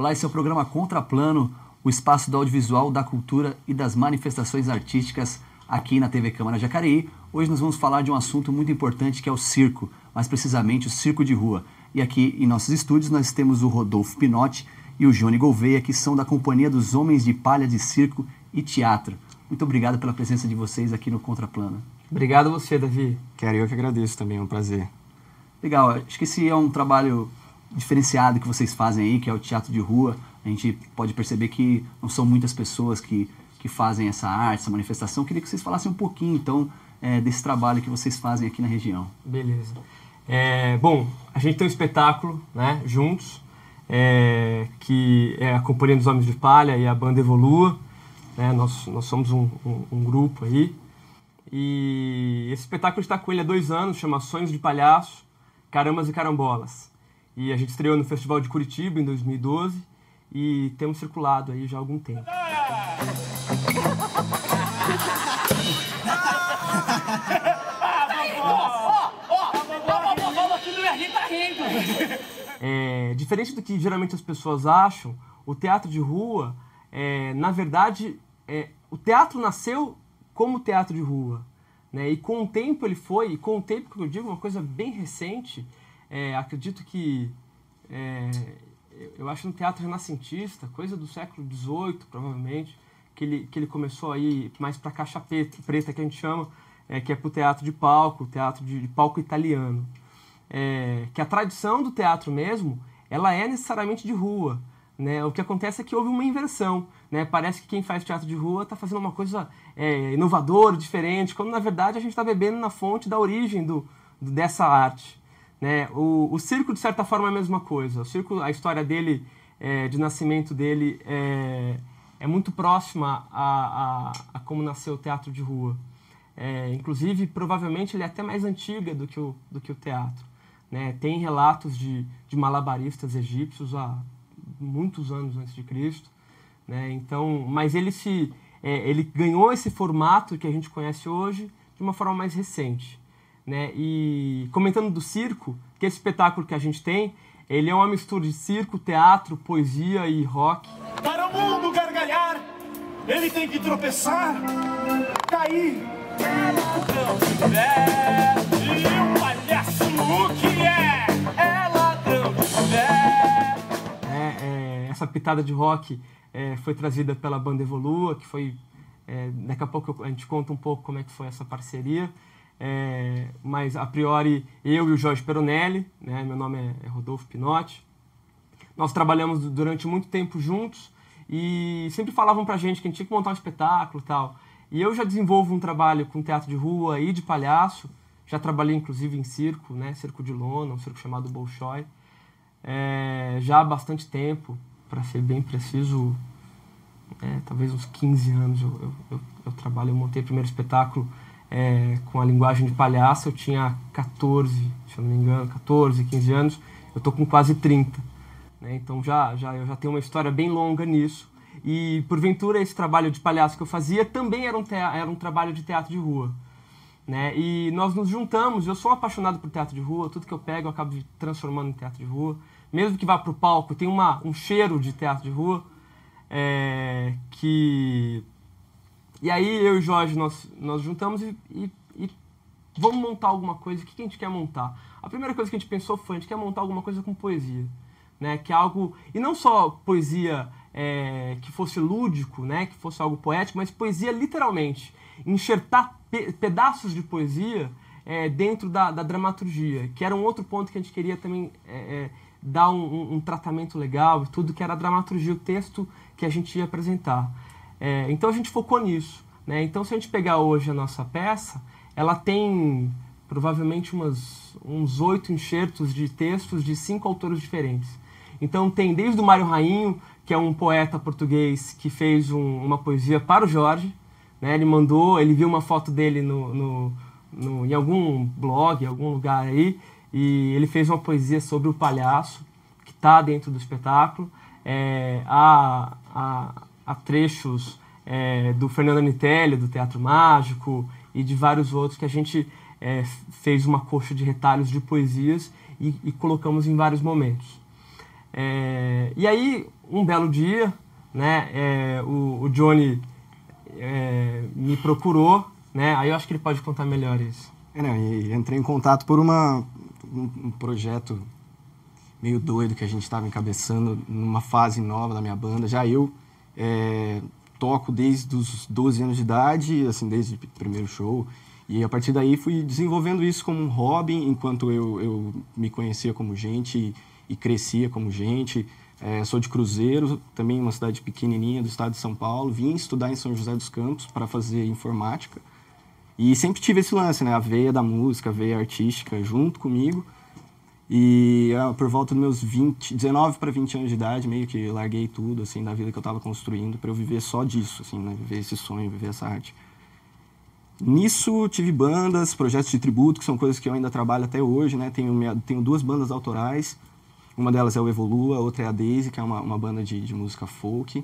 Olá, esse é o programa Contraplano, o espaço do audiovisual, da cultura e das manifestações artísticas aqui na TV Câmara Jacareí. Hoje nós vamos falar de um assunto muito importante que é o circo, mais precisamente o circo de rua. E aqui em nossos estúdios nós temos o Rodolfo Pinotti e o Johnny Gouveia, que são da Companhia dos Homens de Palha de Circo e Teatro. Muito obrigado pela presença de vocês aqui no Contraplano. Obrigado a você, Davi. Eu que agradeço também, é um prazer. Legal, acho que esse é um trabalho diferenciado que vocês fazem aí, que é o teatro de rua. A gente pode perceber que não são muitas pessoas que fazem essa arte, essa manifestação. Eu queria que vocês falassem um pouquinho, então, desse trabalho que vocês fazem aqui na região. Beleza. Bom, a gente tem um espetáculo, né, juntos, que é a Companhia dos Homens de Palha e a Banda Evolua. Né, nós somos um grupo aí. E esse espetáculo está com ele há 2 anos, chama Sonhos de Palhaço, Carambas e Carambolas. E a gente estreou no Festival de Curitiba em 2012 e temos circulado aí já há algum tempo. Diferente do que geralmente as pessoas acham, o teatro de rua, na verdade, o teatro nasceu como teatro de rua, né? E com o tempo ele foi, e com o tempo que eu digo, uma coisa bem recente, acredito que, eu acho no teatro renascentista, coisa do século XVIII, provavelmente, que ele começou aí mais para a caixa preta, que a gente chama, que é para o teatro de palco italiano. Que a tradição do teatro mesmo, ela é necessariamente de rua, né? O que acontece é que houve uma inversão, né? Parece que quem faz teatro de rua está fazendo uma coisa inovadora, diferente, quando na verdade a gente está bebendo na fonte da origem dessa arte. Né? O circo, de certa forma, é a mesma coisa. O circo, a história dele, de nascimento dele, é muito próxima a como nasceu o teatro de rua. Inclusive, provavelmente, ele é até mais antiga do que o teatro. Né? Tem relatos de malabaristas egípcios há muitos anos antes de Cristo. Né? Então, mas ele ganhou esse formato que a gente conhece hoje de uma forma mais recente. Né? E comentando do circo, que esse espetáculo que a gente tem, ele é uma mistura de circo, teatro, poesia e rock. Para o mundo gargalhar, ele tem que tropeçar, cair. Ladrão de fé, e o palhaço o que é? É ladrão de fé. Essa pitada de rock foi trazida pela Banda Evolua, que foi... daqui a pouco a gente conta um pouco como é que foi essa parceria. Mas a priori eu e o Jorge Peronelli, né, meu nome é Rodolfo Pinotti, nós trabalhamos durante muito tempo juntos e sempre falavam pra gente que a gente tinha que montar um espetáculo e tal. E eu já desenvolvo um trabalho com teatro de rua e de palhaço, já trabalhei inclusive em circo, né, circo de lona, um circo chamado Bolshoi, já há bastante tempo, para ser bem preciso, talvez uns 15 anos eu trabalho. Eu montei o primeiro espetáculo com a linguagem de palhaço, eu tinha 14, se eu não me engano, 14, 15 anos, eu tô com quase 30. Né? Então eu já tenho uma história bem longa nisso. E, porventura, esse trabalho de palhaço que eu fazia também era um trabalho de teatro de rua. Né? E nós nos juntamos, eu sou apaixonado por teatro de rua, tudo que eu pego eu acabo transformando em teatro de rua. Mesmo que vá para o palco, tem um cheiro de teatro de rua, E aí eu e o Jorge, nós juntamos e vamos montar alguma coisa. O que a gente quer montar? A primeira coisa que a gente pensou foi, a gente quer montar alguma coisa com poesia. Né? Que é algo, e não só poesia que fosse lúdico, né? Que fosse algo poético, mas poesia literalmente. Enxertar pedaços de poesia dentro da dramaturgia, que era um outro ponto que a gente queria também dar um tratamento legal e tudo, que era a dramaturgia, o texto que a gente ia apresentar. Então a gente focou nisso. Né? Então, se a gente pegar hoje a nossa peça, ela tem provavelmente uns 8 enxertos de textos de 5 autores diferentes. Então tem desde o Mário Rainho, que é um poeta português que fez uma poesia para o Jorge. Né? Ele viu uma foto dele em algum blog, em algum lugar aí, e ele fez uma poesia sobre o palhaço, que está dentro do espetáculo. Há trechos do Fernando Anitelli, do Teatro Mágico, e de vários outros que a gente fez uma coxa de retalhos de poesias e colocamos em vários momentos. E aí, um belo dia, né, o Johnny me procurou, né, aí eu acho que ele pode contar melhor isso. E entrei em contato por um projeto meio doido que a gente estava encabeçando numa fase nova da minha banda. Já eu toco desde os 12 anos de idade, assim, desde o primeiro show. E a partir daí fui desenvolvendo isso como um hobby, enquanto eu me conhecia como gente e crescia como gente. Sou de Cruzeiro, também uma cidade pequenininha do estado de São Paulo. Vim estudar em São José dos Campos para fazer informática. E sempre tive esse lance, né? A veia da música, a veia artística junto comigo. E por volta dos meus 19 para 20 anos de idade, meio que larguei tudo, assim, da vida que eu estava construindo para eu viver só disso, assim, né? Viver esse sonho, viver essa arte. Nisso, tive bandas, projetos de tributo, que são coisas que eu ainda trabalho até hoje, né? Tenho 2 bandas autorais. Uma delas é o Evolua, a outra é a Daisy, que é uma banda de música folk.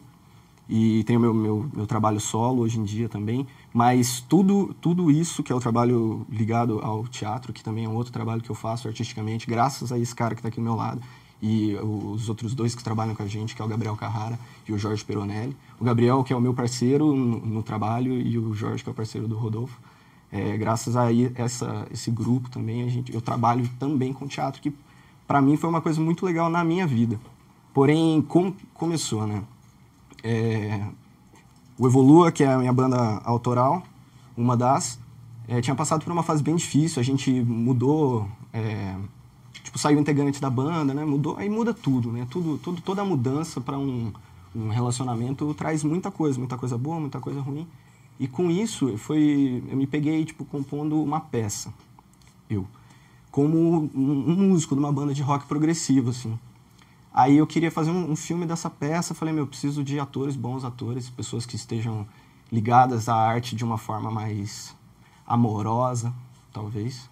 E tenho meu trabalho solo hoje em dia também. Mas tudo isso, que é o trabalho ligado ao teatro, que também é um outro trabalho que eu faço artisticamente, graças a esse cara que está aqui do meu lado. E os outros 2 que trabalham com a gente, que é o Gabriel Carrara e o Jorge Peronelli. O Gabriel, que é o meu parceiro no trabalho, e o Jorge, que é o parceiro do Rodolfo. Graças a esse grupo também, eu trabalho também com teatro, que para mim foi uma coisa muito legal na minha vida. Porém, como começou, né? O Evolua, que é a minha banda autoral, uma das, tinha passado por uma fase bem difícil. A gente mudou, saiu integrante da banda, né? Mudou, aí muda tudo, né? Toda a mudança para um relacionamento traz muita coisa boa, muita coisa ruim. E com isso, eu me peguei, compondo uma peça, como um músico de uma banda de rock progressivo, assim. Aí eu queria fazer um filme dessa peça, falei, eu preciso de atores, bons atores, pessoas que estejam ligadas à arte de uma forma mais amorosa, talvez.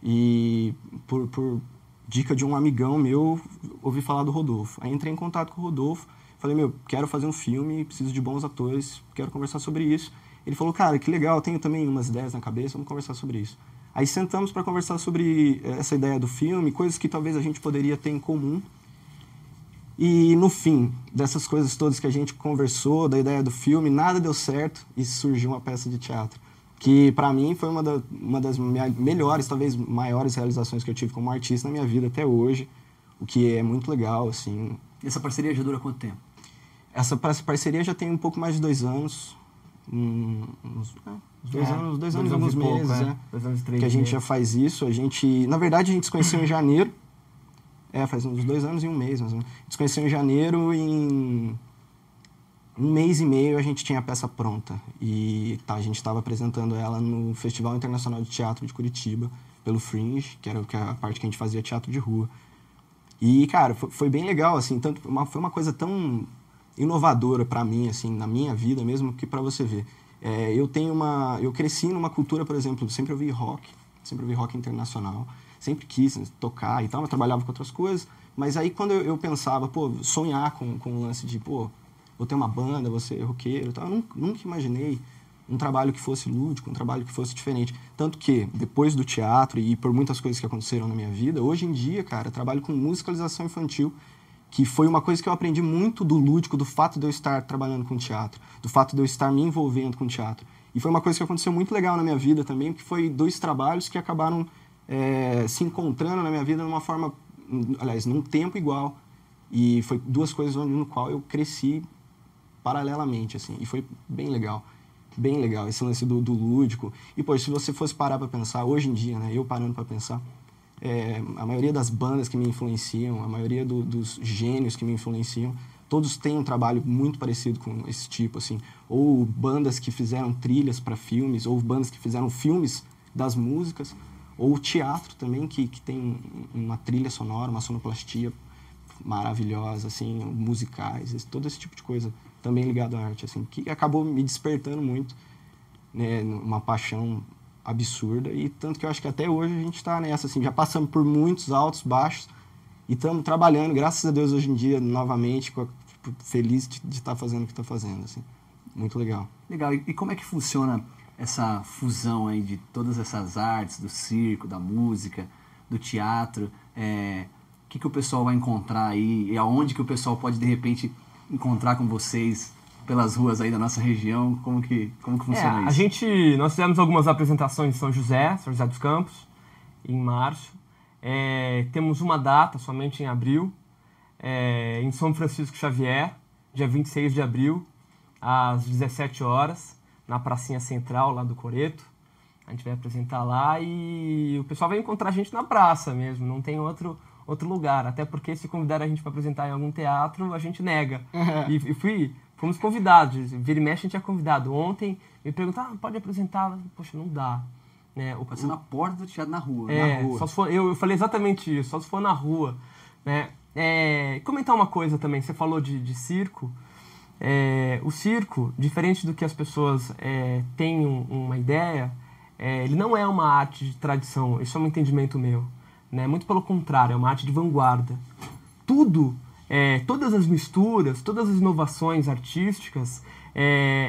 E por dica de um amigão meu, ouvi falar do Rodolfo. Aí entrei em contato com o Rodolfo, falei, quero fazer um filme, preciso de bons atores, quero conversar sobre isso. Ele falou, cara, que legal, tenho também umas ideias na cabeça, vamos conversar sobre isso. Aí sentamos para conversar sobre essa ideia do filme, coisas que talvez a gente poderia ter em comum. E no fim dessas coisas todas que a gente conversou, da ideia do filme, nada deu certo e surgiu uma peça de teatro. Que para mim foi uma das melhores, talvez maiores realizações que eu tive como artista na minha vida até hoje. O que é muito legal, assim. E essa parceria já dura quanto tempo? Essa parceria já tem um pouco mais de 2 anos. Uns 2 anos e alguns meses, 2 anos e 3 que a gente já faz isso. Na verdade, a gente se conheceu em janeiro. Faz uns 2 anos e um mês, mas a gente se conheceu em janeiro e em 1 mês e meio a gente tinha a peça pronta. E a gente estava apresentando ela no Festival Internacional de Teatro de Curitiba, pelo Fringe, que era a parte que a gente fazia teatro de rua. E, cara, foi bem legal, assim, foi uma coisa tão inovadora para mim, assim, na minha vida mesmo, que para você ver. Eu cresci numa cultura, por exemplo, sempre ouvi rock internacional. Sempre quis tocar e tal, mas trabalhava com outras coisas. Mas aí quando eu pensava, sonhar com o lance de, vou ter uma banda, vou ser roqueiro e tal, eu nunca imaginei um trabalho que fosse lúdico, um trabalho que fosse diferente. Tanto que, depois do teatro e por muitas coisas que aconteceram na minha vida, hoje em dia, cara, eu trabalho com musicalização infantil, que foi uma coisa que eu aprendi muito do lúdico, do fato de eu estar trabalhando com teatro, do fato de eu estar me envolvendo com teatro. E foi uma coisa que aconteceu muito legal na minha vida também, porque foi 2 trabalhos que acabaram se encontrando na minha vida numa forma, aliás, num tempo igual. E foi 2 coisas no qual eu cresci paralelamente, assim, e foi bem legal, esse lance do lúdico. E, se você fosse parar para pensar, hoje em dia, né, eu parando para pensar, a maioria das bandas que me influenciam, a maioria dos gênios que me influenciam, todos têm um trabalho muito parecido com esse tipo, assim, ou bandas que fizeram trilhas para filmes, ou bandas que fizeram filmes das músicas, ou teatro também, que tem uma trilha sonora, uma sonoplastia maravilhosa, assim, musicais, todo esse tipo de coisa também ligado à arte, assim, que acabou me despertando muito, né, uma paixão absurda, e tanto que eu acho que até hoje a gente está nessa, assim, já passamos por muitos altos, baixos, e estamos trabalhando, graças a Deus, hoje em dia, novamente, feliz de estar fazendo o que está fazendo, assim, muito legal. Legal, e como é que funciona essa fusão aí de todas essas artes, do circo, da música, do teatro? que o pessoal vai encontrar aí e aonde que o pessoal pode, de repente, encontrar com vocês pelas ruas aí da nossa região? Como que funciona isso? Nós fizemos algumas apresentações em São José dos Campos, em março. Temos uma data somente em abril, em São Francisco Xavier, dia 26 de abril, às 17 horas, na pracinha central lá do Coreto. A gente vai apresentar lá e o pessoal vai encontrar a gente na praça mesmo, não tem outro lugar. Até porque se convidar a gente para apresentar em algum teatro, a gente nega. Fomos convidados, vira e mexe a gente é convidado. Ontem me perguntaram, pode apresentar? Poxa, não dá. Né? Pode ser na porta do teatro, na rua. Na rua. Só se for, eu falei exatamente isso, só se for na rua. Né? Comentar uma coisa também, você falou de circo. O circo, diferente do que as pessoas têm uma ideia, ele não é uma arte de tradição, isso é um entendimento meu. Né? Muito pelo contrário, é uma arte de vanguarda. Todas as misturas, todas as inovações artísticas,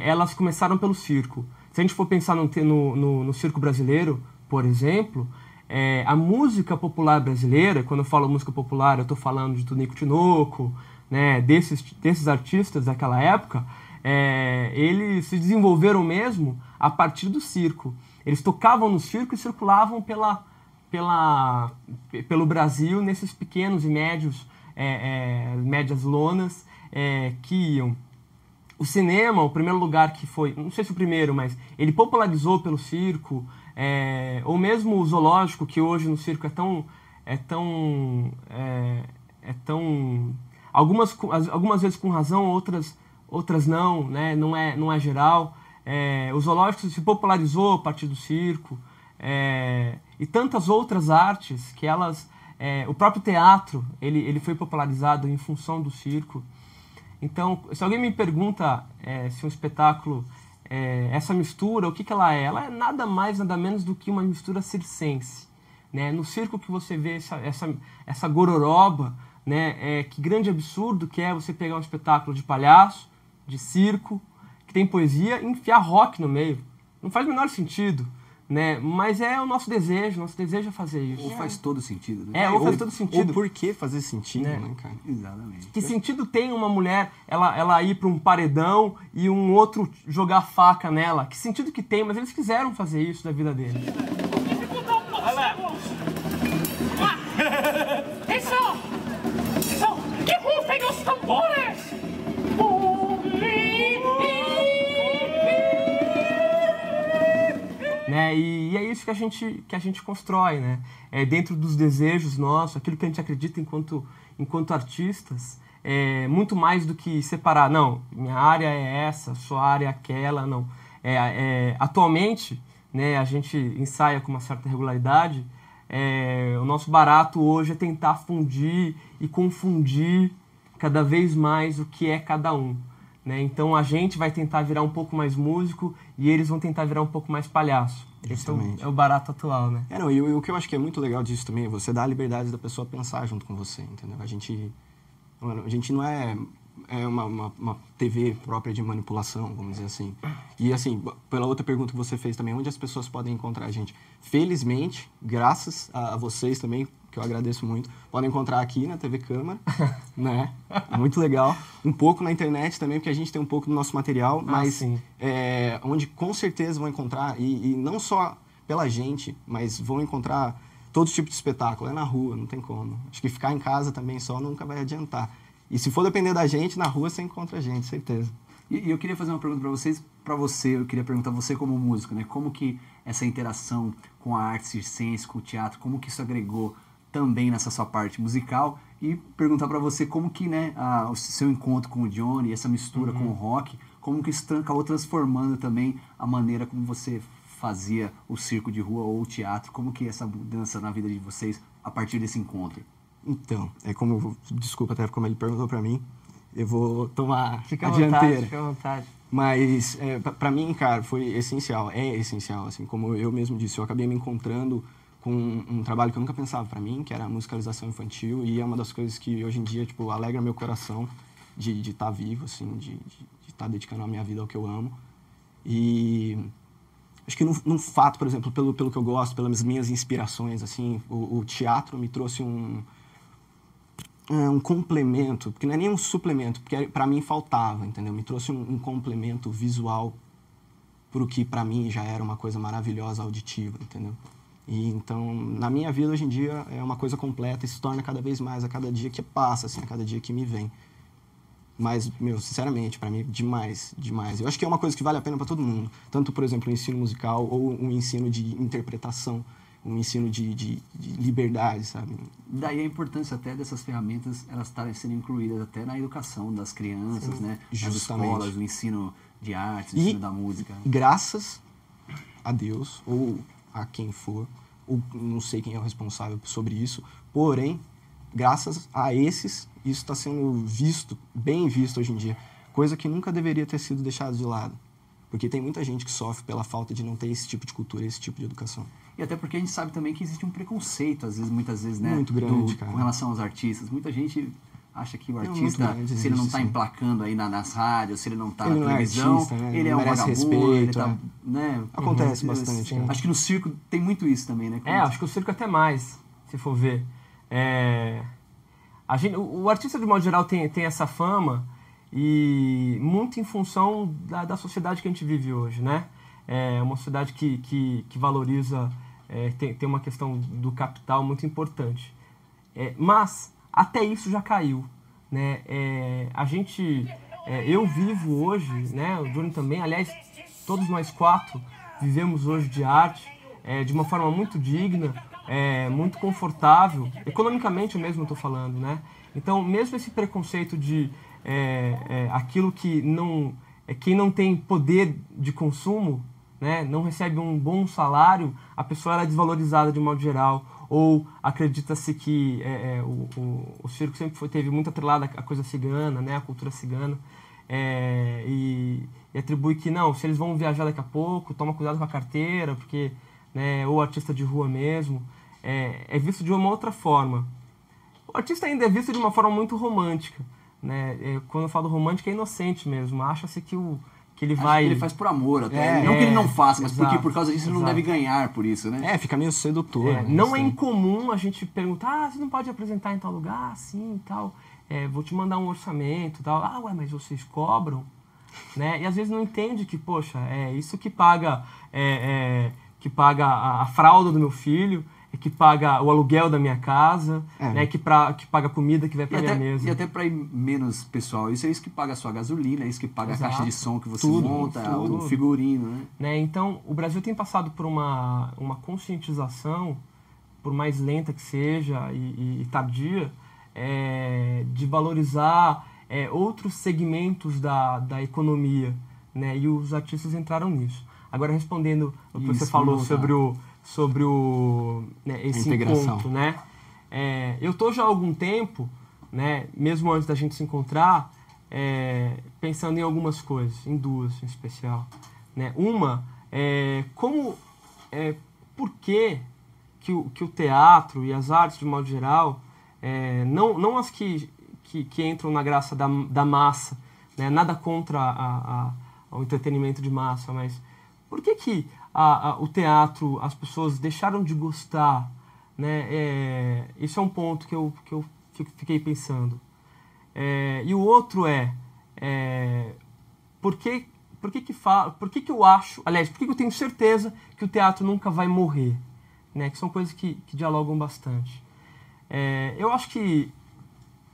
elas começaram pelo circo. Se a gente for pensar no circo brasileiro, por exemplo, a música popular brasileira, quando eu falo música popular, eu estou falando de Tonico Tinoco, né, desses artistas daquela época, eles se desenvolveram mesmo a partir do circo. Eles tocavam no circo e circulavam pelo Brasil nesses pequenos e médias lonas que iam. O cinema, o primeiro lugar que foi, não sei se o primeiro, mas ele popularizou pelo circo, ou mesmo o zoológico, que hoje no circo é tão algumas vezes com razão, outras não, né? Não é geral. O zoológico se popularizou a partir do circo, e tantas outras artes que o próprio teatro ele foi popularizado em função do circo. Então, se alguém me pergunta se um espetáculo, essa mistura, o que ela é? Ela é nada mais, nada menos do que uma mistura circense. Né? No circo que você vê essa gororoba, né? Que grande absurdo que é você pegar um espetáculo de palhaço, de circo, que tem poesia, e enfiar rock no meio. Não faz o menor sentido. Né? Mas é o nosso desejo é fazer isso. Ou faz todo sentido. Né? Ou faz todo sentido. Ou por que fazer sentido, né, cara? Exatamente. Que sentido tem uma mulher, ela ir para um paredão e um outro jogar faca nela? Que sentido que tem? Mas eles quiseram fazer isso da vida deles. Isso! Que rufem os tambores! Né? E é isso que a gente constrói, né? Dentro dos desejos nossos, aquilo que a gente acredita enquanto artistas, muito mais do que separar, não, minha área é essa, sua área é aquela, não. Atualmente, né, a gente ensaia com uma certa regularidade, o nosso barato hoje é tentar fundir e confundir cada vez mais o que é cada um. Né? Então a gente vai tentar virar um pouco mais músico e eles vão tentar virar um pouco mais palhaço. Esse é o barato atual, né? E o que eu acho que é muito legal disso também é você dar a liberdade da pessoa pensar junto com você, entendeu? A gente não é uma TV própria de manipulação, vamos dizer assim. E assim, pela outra pergunta que você fez também, onde as pessoas podem encontrar a gente? Felizmente, graças a vocês também, que eu agradeço muito, podem encontrar aqui na TV Câmara, né? Muito legal. Um pouco na internet também, porque a gente tem um pouco do nosso material, mas onde com certeza vão encontrar, e não só pela gente, mas vão encontrar todo tipo de espetáculo. É na rua, não tem como. Acho que ficar em casa também só nunca vai adiantar. E se for depender da gente, na rua você encontra a gente, certeza. E eu queria fazer uma pergunta para vocês, eu queria perguntar você como músico, né? Como que essa interação com a arte circense, com o teatro, como que isso agregou também nessa sua parte musical, e perguntar para você como que, né, o seu encontro com o Johnny, essa mistura com o rock, como que isso acabou transformando também a maneira como você fazia o circo de rua ou o teatro, como que essa mudança na vida de vocês a partir desse encontro? Então, desculpa até como ele perguntou para mim, eu vou tomar a dianteira. Fica à vontade. Mas, para mim, cara, foi essencial, assim, como eu mesmo disse, eu acabei me encontrando com um trabalho que eu nunca pensava para mim, que era a musicalização infantil, e é uma das coisas que hoje em dia, tipo, alegra meu coração de estar vivo, assim, de estar dedicando a minha vida ao que eu amo. E acho que no fato, por exemplo, pelo que eu gosto, pelas minhas inspirações, assim, o teatro me trouxe um complemento, porque não é nem um suplemento, porque para mim faltava, entendeu? Me trouxe um complemento visual pro que para mim já era uma coisa maravilhosa auditiva, entendeu? E então, na minha vida hoje em dia é uma coisa completa e se torna cada vez mais a cada dia que passa, assim, a cada dia que me vem. Mas, sinceramente, para mim, demais, demais. Eu acho que é uma coisa que vale a pena para todo mundo. Tanto, por exemplo, o ensino musical ou um ensino de interpretação, um ensino de liberdade, sabe? Daí a importância até dessas ferramentas, elas estarem sendo incluídas até na educação das crianças, Sim, né? Nas justamente. escolas, o ensino de artes, o ensino da música. Graças a Deus, ou a quem for, ou não sei quem é o responsável sobre isso, porém, graças a esses, isso está sendo visto, bem visto hoje em dia, coisa que nunca deveria ter sido deixada de lado. Porque tem muita gente que sofre pela falta de não ter esse tipo de cultura, esse tipo de educação. E até porque a gente sabe também que existe um preconceito, muitas vezes, né? Muito grande, cara. Com relação aos artistas. Muita gente acha que o artista, grande, se ele não está sim. emplacando aí nas rádios, se ele não está Ele na não é televisão, artista, né? ele é Não um merece vagabundo, respeito, ele tá, né? Acontece bastante, cara. Acho que no circo tem muito isso também, né? Acho que o circo até mais, se for ver. O artista, de modo geral, tem essa fama e muito em função da sociedade que a gente vive hoje, né? É uma sociedade que valoriza, tem uma questão do capital muito importante. Mas até isso já caiu, né? Eu vivo hoje, né? O Johnny também, aliás, todos nós 4 vivemos hoje de arte de uma forma muito digna, muito confortável, economicamente mesmo eu estou falando, né? Então, mesmo esse preconceito de aquilo que quem não tem poder de consumo, né, não recebe um bom salário, a pessoa era desvalorizada de modo geral, ou acredita-se que o circo sempre teve muito atrelado à coisa cigana, né, à cultura cigana, e atribui que não, se eles vão viajar daqui a pouco, toma cuidado com a carteira, porque, né, ou artista de rua mesmo, é visto de uma outra forma. O artista ainda é visto de uma forma muito romântica, né? Quando eu falo romântica, é inocente mesmo. Acha-se que ele vai... Que ele faz por amor até. Não que ele não faça, mas porque por causa disso ele não deve ganhar por isso, né? Fica meio sedutor. Né? Não é incomum a gente perguntar, você não pode apresentar em tal lugar, assim e tal. Vou te mandar um orçamento e tal. Ué, mas vocês cobram? Né? E às vezes não entende que, poxa, é isso que paga, a fralda do meu filho, que paga o aluguel da minha casa, né, que paga a comida que vai para minha mesa. E até para ir menos pessoal, isso é isso que paga a sua gasolina, é isso que paga Exato. a caixa de som que você Tudo, monta, tudo. o figurino, né? Então, o Brasil tem passado por uma conscientização, por mais lenta que seja e tardia, de valorizar outros segmentos da economia, né, e os artistas entraram nisso. Agora, respondendo o que você falou sobre esse integração. encontro, né? Eu estou já há algum tempo, né, mesmo antes da gente se encontrar, pensando em algumas coisas, em duas em especial. Né? Uma, por que o teatro e as artes, de modo geral, não as que entram na graça da massa, né? Nada contra o entretenimento de massa, mas por que o teatro, as pessoas deixaram de gostar, né? Esse é um ponto que eu fiquei pensando. E o outro por que eu acho, aliás, por que eu tenho certeza que o teatro nunca vai morrer, né? Que são coisas que dialogam bastante. Eu acho que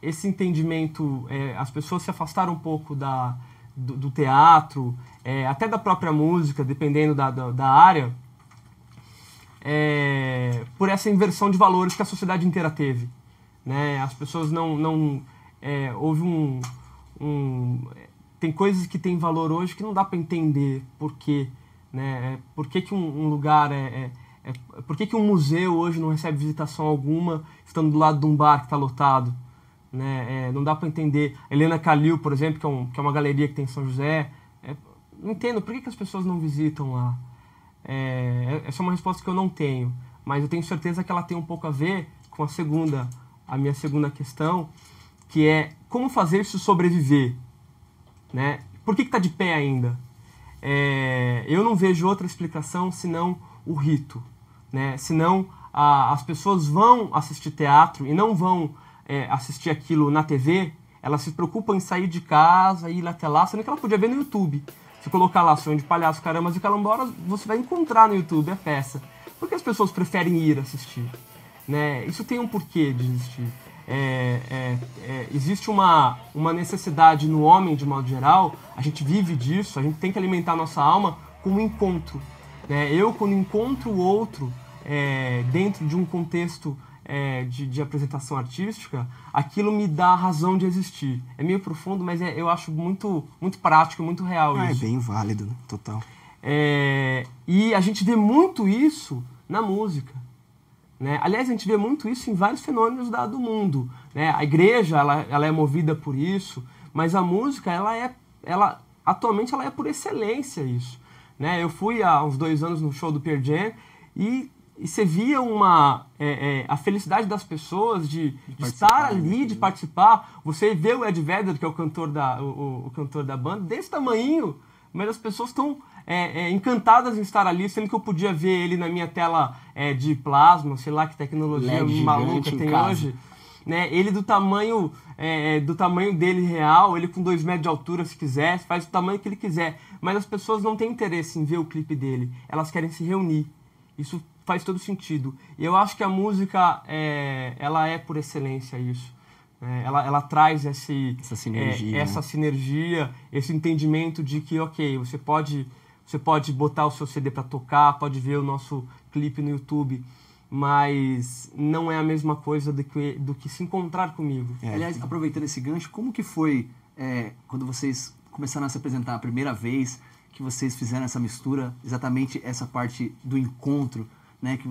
esse entendimento, as pessoas se afastaram um pouco do teatro, até da própria música, dependendo da área, por essa inversão de valores que a sociedade inteira teve. Né? As pessoas houve tem coisas que têm valor hoje que não dá para entender por quê. Né? Por que um lugar por que um museu hoje não recebe visitação alguma estando do lado de um bar que está lotado? Né? Não dá para entender. Helena Calil, por exemplo, que é uma galeria que tem em São José, não entendo por que as pessoas não visitam lá. Essa é uma resposta que eu não tenho, mas eu tenho certeza que ela tem um pouco a ver com a minha segunda questão, que é como fazer isso sobreviver. Né? Por que está de pé ainda? Eu não vejo outra explicação senão o rito. Né? Senão as pessoas vão assistir teatro e não vão assistir aquilo na TV, ela se preocupa em sair de casa, ir até lá, sendo que ela podia ver no YouTube. Se colocar lá Sonho de Palhaço, Carambas e Carambolas, você vai encontrar no YouTube a peça. Por que as pessoas preferem ir assistir? Né? Isso tem um porquê de existir. Existe uma necessidade no homem, de modo geral, a gente vive disso, a gente tem que alimentar a nossa alma com um encontro. Né? Eu, quando encontro o outro dentro de um contexto de apresentação artística, aquilo me dá a razão de existir. É meio profundo, mas eu acho muito, muito prático, muito real isso. É bem válido, né? Total. E a gente vê muito isso na música. Né? Aliás, a gente vê muito isso em vários fenômenos do mundo. Né? A igreja ela é movida por isso, mas a música atualmente ela é por excelência isso. Né? Eu fui há uns 2 anos no show do Pearl Jam e você via a felicidade das pessoas de estar ali, de participar. Você vê o Ed Vedder, que é o cantor da banda, desse tamanhinho, mas as pessoas estão encantadas em estar ali, sendo que eu podia ver ele na minha tela de plasma, sei lá que tecnologia LED maluca tem hoje. Né? Ele do tamanho dele real, ele com 2 metros de altura, se quiser, faz o tamanho que ele quiser. Mas as pessoas não têm interesse em ver o clipe dele, elas querem se reunir. Isso faz todo sentido. E eu acho que a música, ela é por excelência isso. Ela traz essa sinergia, esse entendimento de que, ok, você pode botar o seu CD para tocar, pode ver o nosso clipe no YouTube, mas não é a mesma coisa do que se encontrar comigo. Aliás, aproveitando esse gancho, como que foi quando vocês começaram a se apresentar a primeira vez, que vocês fizeram essa mistura, exatamente essa parte do encontro, né? Que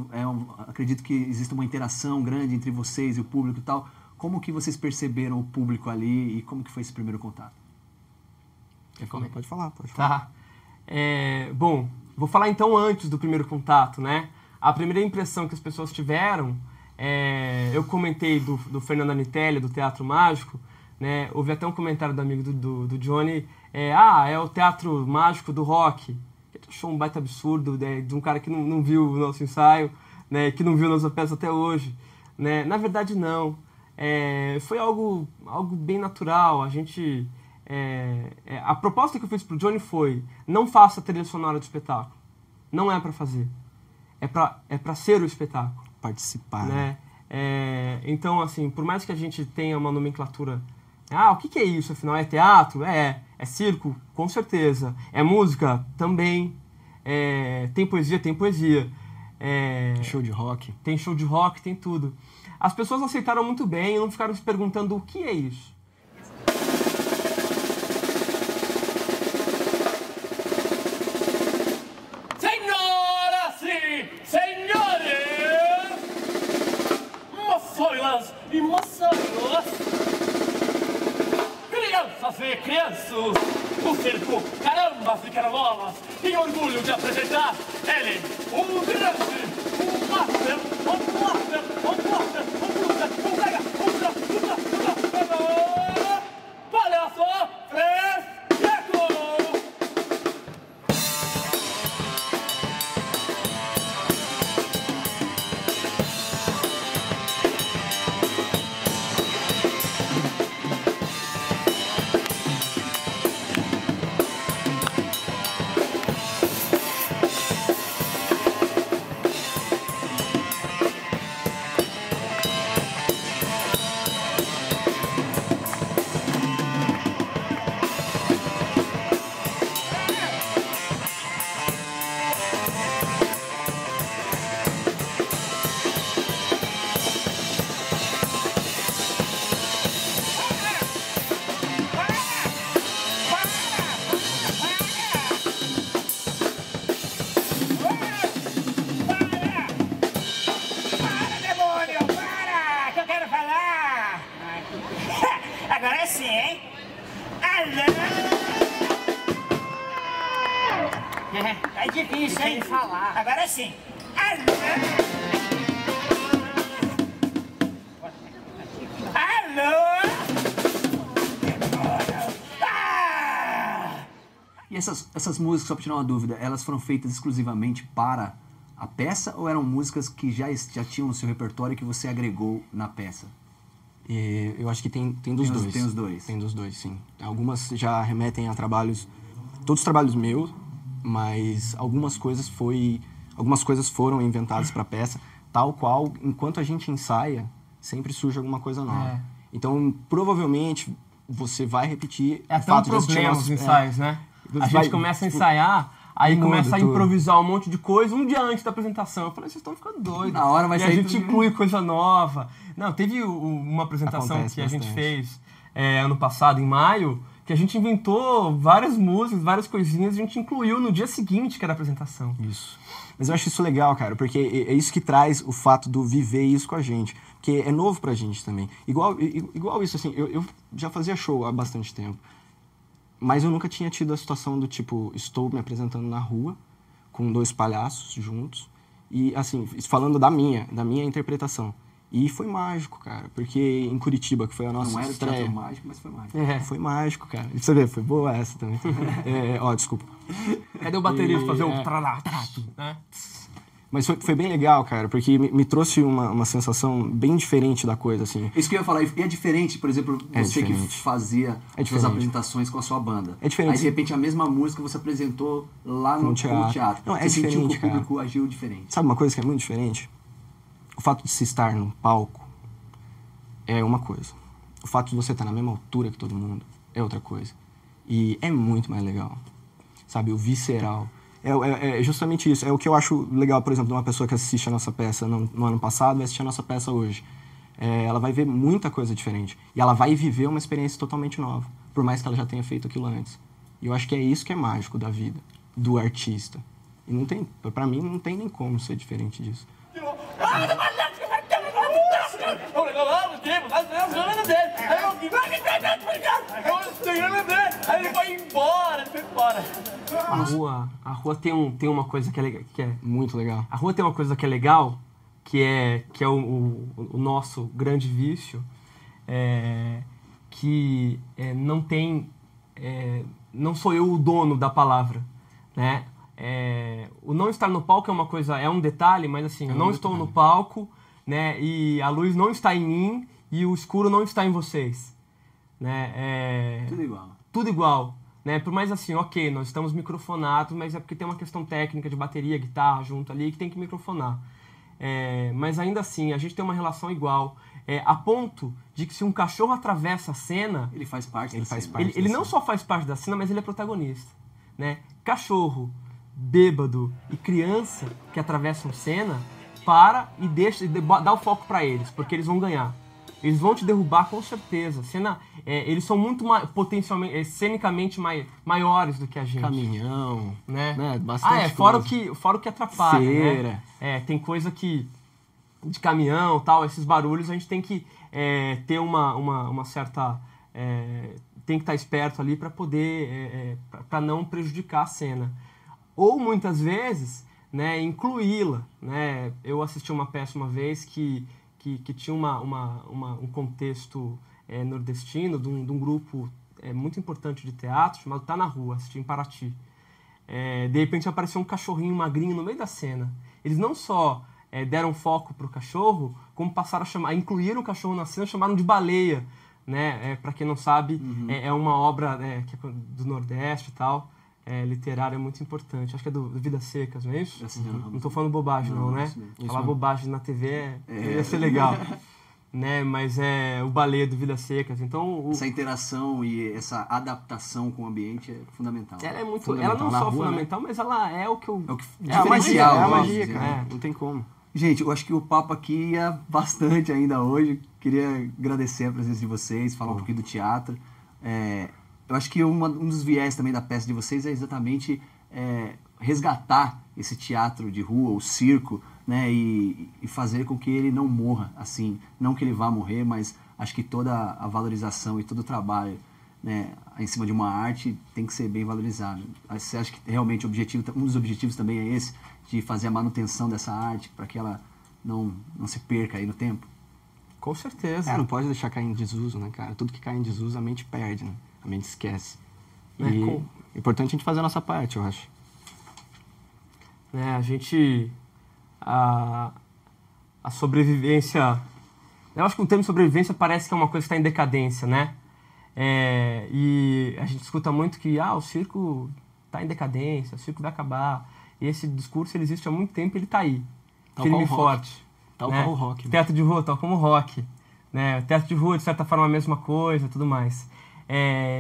acredito que existe uma interação grande entre vocês e o público e tal. Como que vocês perceberam o público ali e como que foi esse primeiro contato? Pode falar. Tá. Bom, vou falar então antes do primeiro contato, né? A primeira impressão que as pessoas tiveram, eu comentei do Fernando Anitelli, do Teatro Mágico, né? Houve até um comentário do amigo do Johnny, é o Teatro Mágico do Rock. Achou um baita absurdo de um cara que não viu o nosso ensaio, né? Que não viu nossa peça até hoje. Né? Na verdade, não. Foi algo bem natural. A proposta que eu fiz pro Johnny foi: não faça trilha sonora do espetáculo. Não é para fazer. É para ser o espetáculo. Participar. Né? Então, assim, por mais que a gente tenha uma nomenclatura... o que é isso? Afinal, é teatro? É circo? Com certeza. É música? Também. Tem poesia? Tem poesia. Show de rock? Tem show de rock, tem tudo. As pessoas aceitaram muito bem e não ficaram se perguntando o que é isso. Senhoras e senhores, moçoilas e moçoilos, crianças e crianças, o circo Carambas e Carambolas tem orgulho de apresentar ele, um grande, um master, palhaço fresco! Agora sim, hein? Alô! É difícil, hein? Falar. Agora sim. Alô! Alô! E essas músicas, só para tirar uma dúvida, elas foram feitas exclusivamente para a peça ou eram músicas que já tinham no seu repertório e que você agregou na peça? Eu acho que tem dos dois. Tem os dois. Tem dos dois, sim. Algumas já remetem a trabalhos, todos trabalhos meus, mas algumas coisas foram inventadas para peça, tal qual, enquanto a gente ensaia, sempre surge alguma coisa nova. Então, provavelmente, você vai repetir... É até um problema os ensaios, né? A gente começa a ensaiar, aí começa a improvisar um monte de coisa um dia antes da apresentação. Eu falei, vocês estão ficando doidos. Na hora vai sair. E a gente inclui coisa nova. Não, teve uma apresentação que a gente fez ano passado, em maio, que a gente inventou várias músicas, várias coisinhas, a gente incluiu no dia seguinte, que era a apresentação. Isso. Mas eu acho isso legal, cara, porque é isso que traz o fato do viver isso com a gente. Porque é novo pra gente também. Igual isso, assim, eu já fazia show há bastante tempo. Mas eu nunca tinha tido a situação do tipo, estou me apresentando na rua, com 2 palhaços juntos, e assim, falando da minha interpretação. E foi mágico, cara, porque em Curitiba, que foi a nossa estreia... Não era estreia, mágico, mas foi mágico. Foi mágico, cara. E pra você ver, foi boa essa também. Desculpa. Cadê o baterista fazer o tralá, né? Mas foi bem legal, cara, porque me trouxe uma sensação bem diferente da coisa, assim. Isso que eu ia falar, e é diferente, por exemplo, você que fazia suas apresentações com a sua banda. É diferente. Aí, de repente, a mesma música você apresentou lá no teatro. Não, é diferente, sentiu que o público cara. agiu diferente. Sabe uma coisa que é muito diferente? O fato de se estar num palco é uma coisa. O fato de você estar na mesma altura que todo mundo é outra coisa. E é muito mais legal. Sabe, o visceral. É justamente isso. É o que eu acho legal, por exemplo, de uma pessoa que assiste a nossa peça no ano passado e assiste a nossa peça hoje. Ela vai ver muita coisa diferente. E ela vai viver uma experiência totalmente nova, por mais que ela já tenha feito aquilo antes. E eu acho que é isso que é mágico da vida, do artista. E não tem, pra mim, não tem nem como ser diferente disso. Aí ele foi embora, A rua tem uma coisa que é muito legal. A rua tem uma coisa que é legal, que é o nosso grande vício, que não tem... não sou eu o dono da palavra, né? O não estar no palco é uma coisa, é um detalhe, mas assim, eu não estou no palco, né? E a luz não está em mim e o escuro não está em vocês, né? Tudo igual. Tudo igual, né? Por mais assim, ok, nós estamos microfonados, mas é porque tem uma questão técnica de bateria, guitarra junto ali que tem que microfonar. Mas ainda assim, a gente tem uma relação igual, a ponto de que se um cachorro atravessa a cena... Ele faz parte da cena. Ele não só faz parte da cena, mas ele é protagonista, né? Cachorro, bêbado e criança que atravessam cena, para e dá o foco para eles, porque eles vão ganhar. Eles vão te derrubar com certeza. Eles são muito potencialmente, cenicamente maiores do que a gente. Caminhão, né? Bastante fora o que atrapalha, feira. Né? Tem coisa que de caminhão, tal, esses barulhos a gente tem que ter uma certa tem que estar esperto ali para poder para não prejudicar a cena. Ou muitas vezes, né, incluí-la, né? Eu assisti uma peça uma vez que tinha um contexto nordestino de um grupo muito importante de teatro chamado Tá na Rua, assisti em Paraty. De repente apareceu um cachorrinho magrinho no meio da cena. Eles não só deram foco para o cachorro, como passaram incluíram o cachorro na cena, chamaram de baleia, né? Para quem não sabe, é uma obra que é do Nordeste e tal. Literária é muito importante. Acho que é do Vidas Secas, não é isso? Não estou falando bobagem, não, né? Falar bobagem na TV ia ser legal. Né? Mas o Baleia do Vidas Secas. Então, essa interação e essa adaptação com o ambiente é fundamental. Ela é muito fundamental. Ela não só fundamental, né? Mas ela é o que eu... É a magia, cara. Não tem como. Gente, eu acho que o papo aqui ia bastante ainda hoje. Queria agradecer a presença de vocês, falar um pouquinho do teatro. Eu acho que um dos viés também da peça de vocês é exatamente resgatar esse teatro de rua, o circo, né, e fazer com que ele não morra, assim, não que ele vá morrer, mas acho que toda a valorização e todo o trabalho, né, em cima de uma arte tem que ser bem valorizado. Você acha que realmente um dos objetivos também é esse, de fazer a manutenção dessa arte para que ela não se perca aí no tempo? Com certeza. Não pode deixar cair em desuso, né, cara? Tudo que cai em desuso a mente perde, né? A mente esquece. É importante a gente fazer a nossa parte, eu acho. A gente... A sobrevivência Eu acho que o termo sobrevivência parece que é uma coisa que está em decadência, né? E a gente escuta muito que o circo está em decadência, o circo vai acabar. E esse discurso ele existe há muito tempo e ele está aí, firme e forte. Tal né? qual o rock. Teatro de rua, tal como o rock. Né? O teatro de rua, de certa forma, é a mesma coisa, tudo mais.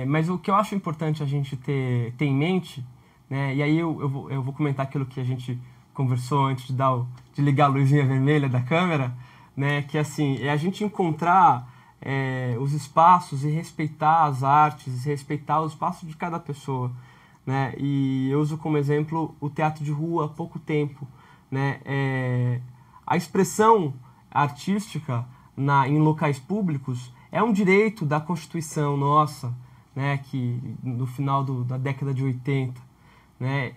Mas o que eu acho importante a gente ter em mente, né? E aí eu vou comentar aquilo que a gente conversou antes de ligar a luzinha vermelha da câmera, né? Que assim, é a gente encontrar os espaços e respeitar as artes, respeitar o espaço de cada pessoa. Né? E eu uso como exemplo o teatro de rua há pouco tempo. Né? A expressão artística em locais públicos é um direito da Constituição nossa, né? Que no final da década de 80. Né?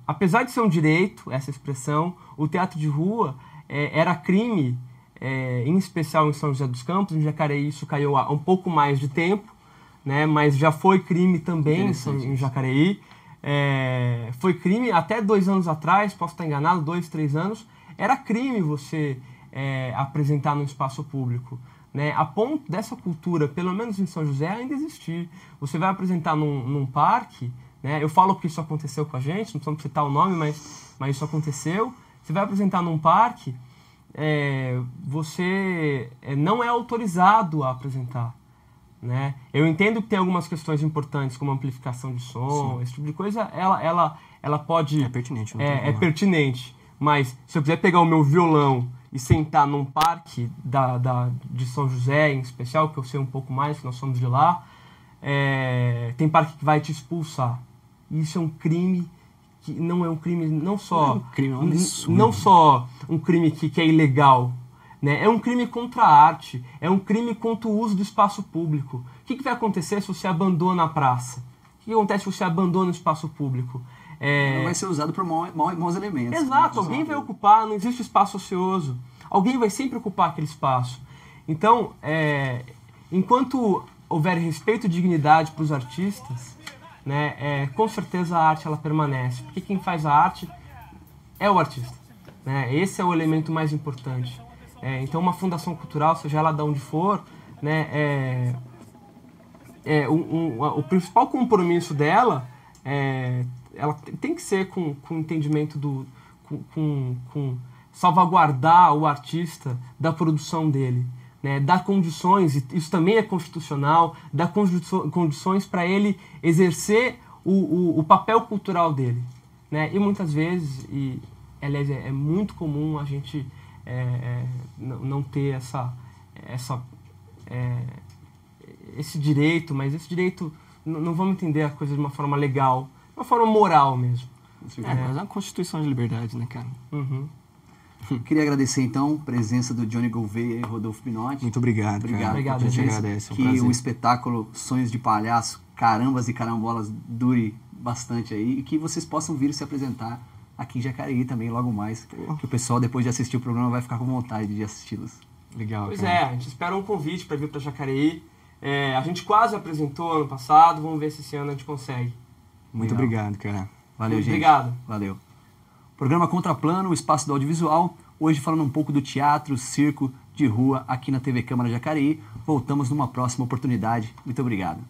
Apesar de ser um direito, essa expressão, o teatro de rua era crime, em especial em São José dos Campos. Em Jacareí isso caiu há um pouco mais de tempo, né? Mas já foi crime também em Jacareí. Foi crime até 2 anos atrás, posso estar enganado, 2, 3 anos, era crime você apresentar no espaço público. Né? A ponto dessa cultura, pelo menos em São José, ainda existir. Você vai apresentar num parque, né? Eu falo que isso aconteceu com a gente, não precisamos citar o nome, mas isso aconteceu. Você vai apresentar num parque, você não é autorizado a apresentar. Né? Eu entendo que tem algumas questões importantes, como amplificação de som, sim, esse tipo de coisa, ela pode... É pertinente. É pertinente, mas se eu quiser pegar o meu violão e sentar num parque de São José, em especial, que eu sei um pouco mais, que nós somos de lá, tem parque que vai te expulsar. Isso é um crime que não é um crime, não só um crime que é ilegal, né? É um crime contra a arte, é um crime contra o uso do espaço público. O que vai acontecer se você abandona a praça? O que acontece se você abandona o espaço público? Não vai ser usado por maus elementos. Exato, alguém vai ocupar, não existe espaço ocioso. Alguém vai sempre ocupar aquele espaço. Então, enquanto houver respeito e dignidade para os artistas, né, com certeza a arte ela permanece. Porque quem faz a arte é o artista. Né? Esse é o elemento mais importante. Então, uma fundação cultural, seja ela de onde for, né, o principal compromisso dela ela tem que ser com o entendimento com salvaguardar o artista da produção dele, né, dar condições, isso também é constitucional, dar condições para ele exercer o papel cultural dele. Né, e muitas vezes, aliás, é muito comum a gente não ter esse direito, mas esse direito, não vamos entender a coisa de uma forma legal, de uma forma moral mesmo. Mas é uma constituição de liberdade, né, cara? Uhum. Queria agradecer, então, a presença do Johnny Gouveia e Rodolfo Pinotti. Muito obrigado, cara. Obrigado, a gente agradece, é um que prazer. o espetáculo Sonhos de Palhaço, Carambas e Carambolas, dure bastante aí e que vocês possam vir se apresentar aqui em Jacareí também, logo mais, que o pessoal, depois de assistir o programa, vai ficar com vontade de assisti-los. Legal, Pois cara. a gente espera um convite para vir para Jacareí. A gente quase apresentou ano passado, vamos ver se esse ano a gente consegue. Muito Legal. obrigado, cara. Valeu, gente. Obrigado. Valeu. Programa Contraplano, o espaço do audiovisual, hoje falando um pouco do teatro, circo de rua aqui na TV Câmara Jacareí. Voltamos numa próxima oportunidade. Muito obrigado.